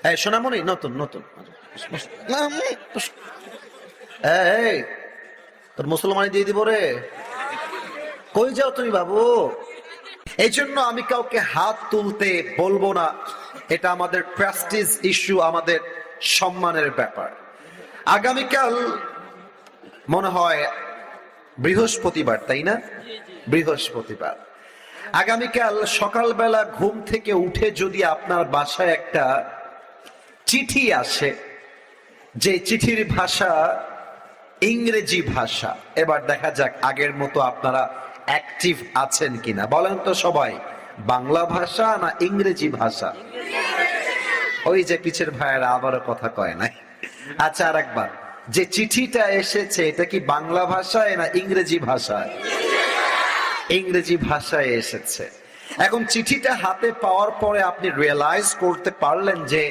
এই সোনামণি, নতুন নতুন এই তোর মুসলমানি দিয়ে দিব রে। কই যাও তুমি বাবু? এই জন্য আমি কাউকে হাত তুলতে বলবো না, এটা আমাদের প্রেস্টিজ ইস্যু, আমাদের সম্মানের ব্যাপার। আগামীকাল মনে হয় বৃহস্পতিবার, তাই না? বৃহস্পতিবার। আগামীকাল সকালবেলা ঘুম থেকে উঠে যদি আপনার বাসায় একটা চিঠি আসে, যে চিঠির ভাষা ইংরেজি ভাষা, এবার দেখা যাক আগের মতো আপনারা অ্যাক্টিভ আছেন কিনা। বলেন তো সবাই, বাংলা ভাষা না ইংরেজি ভাষা? ওই যে পিছের ভাইয়েরা আবারও কথা কয় নাই। আচ্ছা, আর একবার, যে চিঠিটা এসেছে এটা কি বাংলা ভাষায় না ইংরেজি ভাষায়? ইংরেজি ভাষায় এসেছে। এখন চিঠিটা হাতে পাওয়ার পরে আপনি রিয়েলাইজ করতে পারলেন যে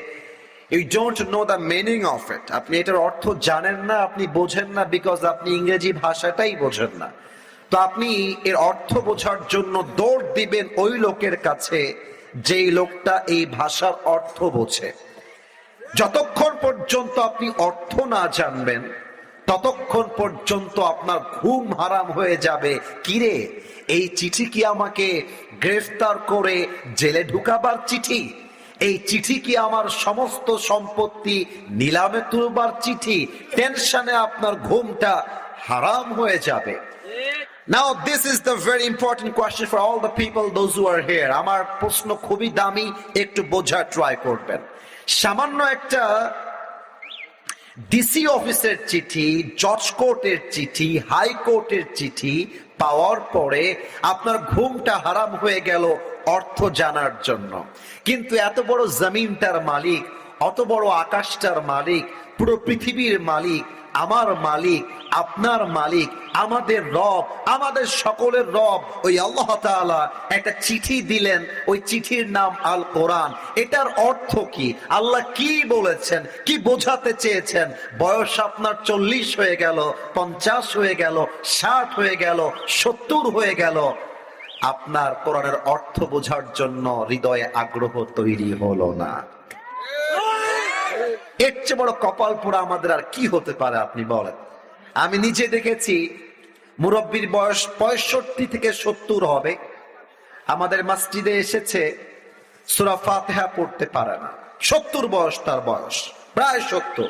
you don't know the meaning of it. আপনি এটার অর্থ জানেন না, আপনি বোঝেন না, বিকজ আপনি ইংরেজি ভাষাটাই বোঝেন না। তো আপনি এর অর্থ বোঝার জন্য দৌড় দিবেন ওই লোকের কাছে যেই লোকটা এই ভাষার অর্থ বোঝে। যতক্ষণ পর্যন্ত আপনি অর্থ না জানবেন ততক্ষণ পর্যন্ত আপনার ঘুম হারাম হয়ে যাবে। কিরে, এই চিঠি কি আমাকে গ্রেফতার করে জেলে ঢুকাবার চিঠি? এই চিঠি কি আমার সমস্ত সম্পত্তি নিলামে তুলবার চিঠি? টেনশনে আপনার ঘুমটা হারাম হয়ে যাবে। Now this is the very important question for all the people, those who are here. আমার প্রশ্ন খুবই দামি, একটু বোঝার ট্রাই করবেন। সামান্য একটা ডিসি অফিসের চিঠি, জজ কোর্টের চিঠি, হাইকোর্টের চিঠি পাওয়ার পরে আপনার ঘুমটা হারাম হয়ে গেল অর্থ জানার জন্য। কিন্তু এত বড় জমিনটার মালিক, অত বড় আকাশটার মালিক, পুরো পৃথিবীর মালিক, আমার মালিক, আপনার মালিক, আমাদের রব, আমাদের সকলের রব, ওই আল্লাহ তাআলা একটা চিঠি দিলেন। ওই চিঠির নাম আল কোরআন। এটার অর্থ কি? আল্লাহ কি বলেছেন, কি বোঝাতে চেয়েছেন? বয়স আপনার 40 হয়ে গেল, 50 হয়ে গেল, 60 হয়ে গেল, 70 হয়ে গেল, আপনার কোরআনের অর্থ বোঝার জন্য হৃদয়ে আগ্রহ তৈরি হলো না। এর চেয়ে বড় কপাল পোড়া আমাদের আর কি হতে পারে আপনি বলেন? আমি নিজে দেখেছি, মুরব্বীর বয়স 65 থেকে 70 হবে, আমাদের মসজিদে এসেছে, সূরা ফাতিহা পড়তে পারে না। 70 বয়স, তার বয়স প্রায় 70।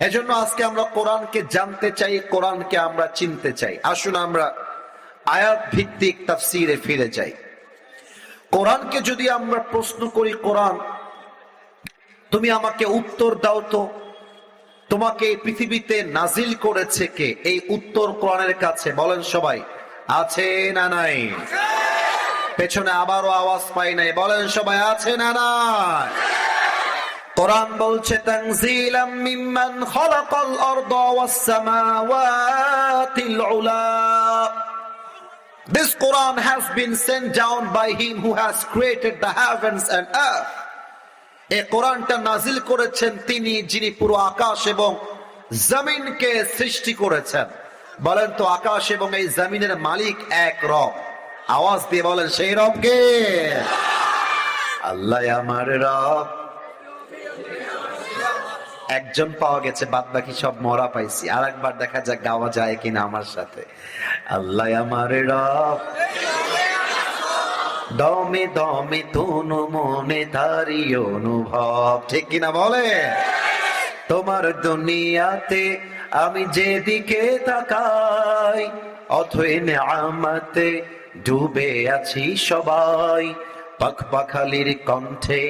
এজন্য আজকে আমরা কোরআনকে জানতে চাই, কোরআনকে আমরা চিনতে চাই। আসুন আমরা আয়াত ভিত্তিক তাফসীরে ফিরে যাই। কোরআনকে যদি আমরা প্রশ্ন করি, কোরআন তুমি আমাকে উত্তর দাও তো, তোমাকে পৃথিবীতে নাজিল করেছে কে? এই উত্তর কোরআনের কাছে। বলেন সবাই, আছে না নাই? পেছনে আবারও আওয়াজ পাই নাই, বলেন সবাই, আছে না নাই? কোরআন বলছে তানজিলাম মিম্মান খালাকাল আরদা ওয়াস সামাওয়াতিল উলা। This Quran has been sent down by him who has created the heavens and earth. এই কোরআনটা নাজিল করেছেন তিনি, যিনি পুরো আকাশ এবং জমিনকে সৃষ্টি করেছেন। বলেন তো, আকাশ এবং এই জমিনের মালিক এক রব। আওয়াজ দিয়ে বলেন, সেই রব কে? আল্লাহ আমার রব। একজন পাওয়া গেছে, বাদ বাকি সব মরা পাইছি। আর একবার দেখা যাক গাওয়া যায় কিনা আমার সাথে। আল্লাহ আমার রব, দমে দমে তনু মনে তারি অনুভব। ঠিক কিনা বলে? তোমার দুনিয়াতে আমি যেদিকে তাকাই, অথই নেয়ামতে ডুবে আছি সবাই। পাখপাখালির কণ্ঠে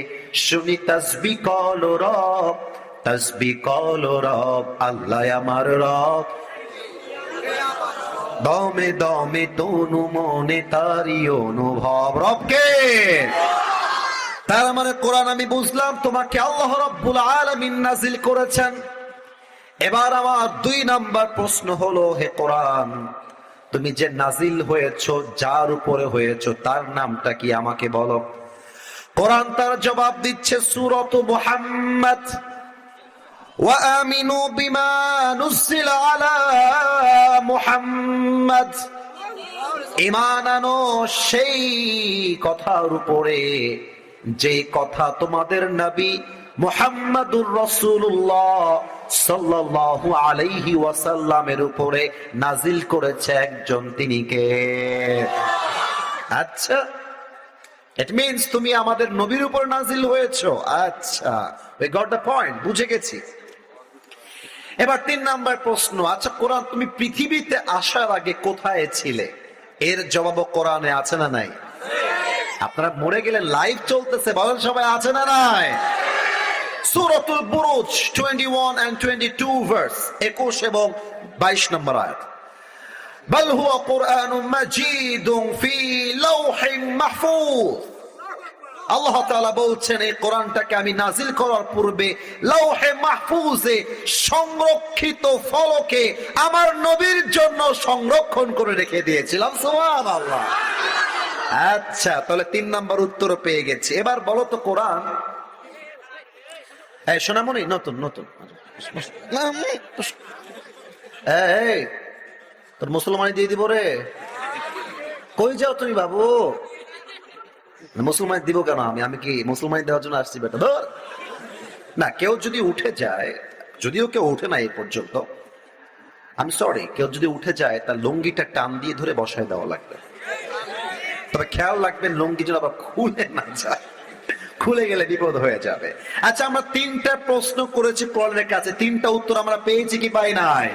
শুনি তাসবিহ কল রব, তাসবিহ কল রব। আল্লাহ আমার রব, দমে দমে তনু মনে তারি অনুভব। রবকে। তার মানে কোরআন আমি বুঝলাম তোমাকে আল্লাহ রাব্বুল আলামিন নাজিল করেছেন। এবার আমার 2 নাম্বার প্রশ্ন হলো, হে কোরআন, তুমি যে নাজিল হয়েছো, যার উপরে হয়েছো, তার নামটা কি আমাকে বলো। কোরআন তার জবাব দিচ্ছে সূরাত মুহাম্মদ, وآمنوا بما نزل على محمد। ঈমান আনো সেই কথার উপরে যে কথা তোমাদের নবী মুহাম্মাদুর রাসূলুল্লাহ সাল্লাল্লাহু আলাইহি ওয়াসাল্লামের উপরে নাজিল করেছে একজন, তিনি কে? আচ্ছা, ইট মিন্স তুমি আমাদের নবীর উপর নাজিল হয়েছো। আচ্ছা, we got the point, বুঝে গেছি। এবার 3 নাম্বার প্রশ্ন, আচ্ছা কোরআন তুমি পৃথিবীতে আসার আগে কোথায় ছিলে? এর জবাবও কোরআনে আছে না নাই? আপনারা মরে গেলে লাইভ চলতেছে, বলেন সবাই আছে না নাই? সূরাতুল বুরুজ 21 and 22 ভার্স 21 এবং 22 নম্বর আয়াত। বাল হুয়া কুরআনুম মাজিদুন ফি লাওহিম মাহফুজ। আল্লাহ তাআলা বলছেন এই কোরআনটাকে আমি নাজিল করার পূর্বে লাওহে মাহফুজে সংরক্ষিত ফলকে আমার নবীর জন্য সংরক্ষণ করে রেখে দিয়েছিলাম। সুবহানাল্লাহ। আচ্ছা, তাহলে 3 নাম্বার উত্তর পেয়ে গেছি। এবার বলো তো কোরআন, এই সোনামণি নতুন নতুন এই তোর মুসলমানি দিয়ে দিব রে। কই যাও তুমি বাবু? মুসলমান দিব কেন? আমি কি মুসলমান দেওয়ার জন্য আসছি বেটা? ধর না, কেউ যদি উঠে যায়, যদিও কেউ উঠে না এই পর্যন্ত, আমি সরি, কেউ যদি উঠে যায় তার লুঙ্গিটা টান দিয়ে ধরে বসায় দেওয়া লাগবে। তবে খেয়াল রাখবেন লুঙ্গি যেন আবার খুলে না যায়, খুলে গেলে বিপদ হয়ে যাবে। আচ্ছা, আমরা 3টা প্রশ্ন করেছি কোরআনের কাছে, 3টা উত্তর আমরা পেয়েছি কি পাই নাই?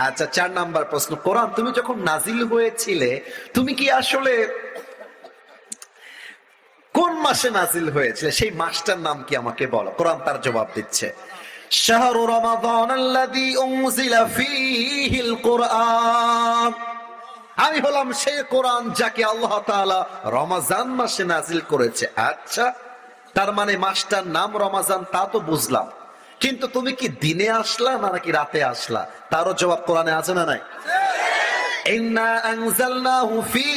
আচ্ছা, 4 নাম্বার প্রশ্ন, কোরআন তুমি যখন নাজিল হয়েছিলে তুমি কি আসলে কোন মাসে নাজিল হয়েছিল? সেই মাসটার নাম কি আমাকে বলো। কোরআন তার জবাব দিচ্ছে, শাহরু রমাদান আল্লাযী উনজিলা ফীহিল কুরআন। আমি হলাম সেই কোরআন যাকে আল্লাহ তাআলা রমজান মাসে নাজিল করেছে। আচ্ছা, তার মানে মাসটার নাম রমজান, তা তো বুঝলাম, কিন্তু তুমি কি দিনে আসলা না নাকি রাতে আসলা? তারও জবাব কোরআনে আছে না নাই? ইন্না আনজালনাহু ফী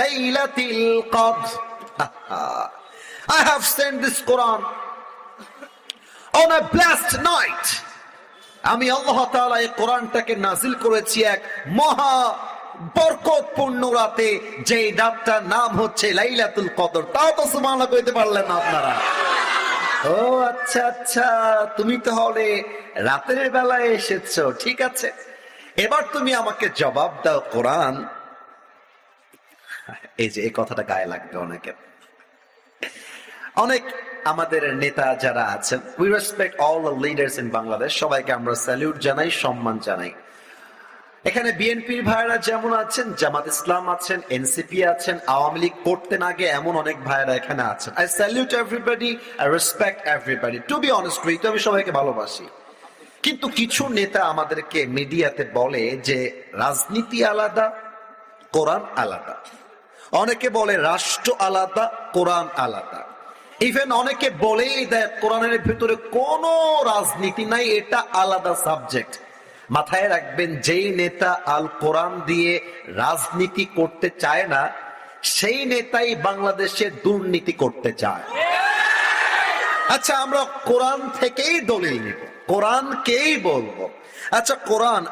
লাইলাতিল কদর। I have sent this Quran on a blessed night. আমি আল্লাহ তাআলা এই কোরআনটাকে নাজিল করেছি এক মহা বরকতপূর্ণ রাতে, যে রাতটার নাম হচ্ছে লাইলাতুল কদর। তাও তো সুবহানাল্লাহ কইতে পারলেন না আপনারা? ও আচ্ছা আচ্ছা, তুমি তাহলে রাতের বেলায় এসেছো, ঠিক আছে। এবার তুমি আমাকে জবাব দাও, কোরআন, এই যে এই কথাটা গায়ে লাগবে অনেকের, অনেক আমাদের নেতা যারা আছেন, we respect all the leaders in Bangladesh, সবাইকে আমরা স্যালিউট জানাই, সম্মান জানাই। এখানে বিএনপির ভাইরা যেমন আছেন, জামাত ইসলাম আছেন, এনসিপি আছেন, আওয়ামী লীগ করতেন আগে, এমন অনেক ভাইরা এখানে আছেন। I salute everybody, I respect everybody. To be honest with, আমি সবাইকে ভালোবাসি, কিন্তু কিছু নেতা আমাদেরকে মিডিয়াতে বলে যে রাজনীতি আলাদা, কোরআন আলাদা। অনেকে বলে রাষ্ট্র আলাদা, কোরআন আলাদা। ইভেন অনেকে বলেই দেয় কোরআনের ভিতরে কোনো রাজনীতি নাই, এটা আলাদা সাবজেক্ট। মাথায় রাখবেন, যেই নেতা আল কোরআন দিয়ে রাজনীতি করতে চায় না, সেই নেতাই বাংলাদেশে দুর্নীতি করতে চায়। আচ্ছা, আমরা কোরআন থেকেই দলিল নিব, কোরআনকেই বলবো। আচ্ছা, কোরআন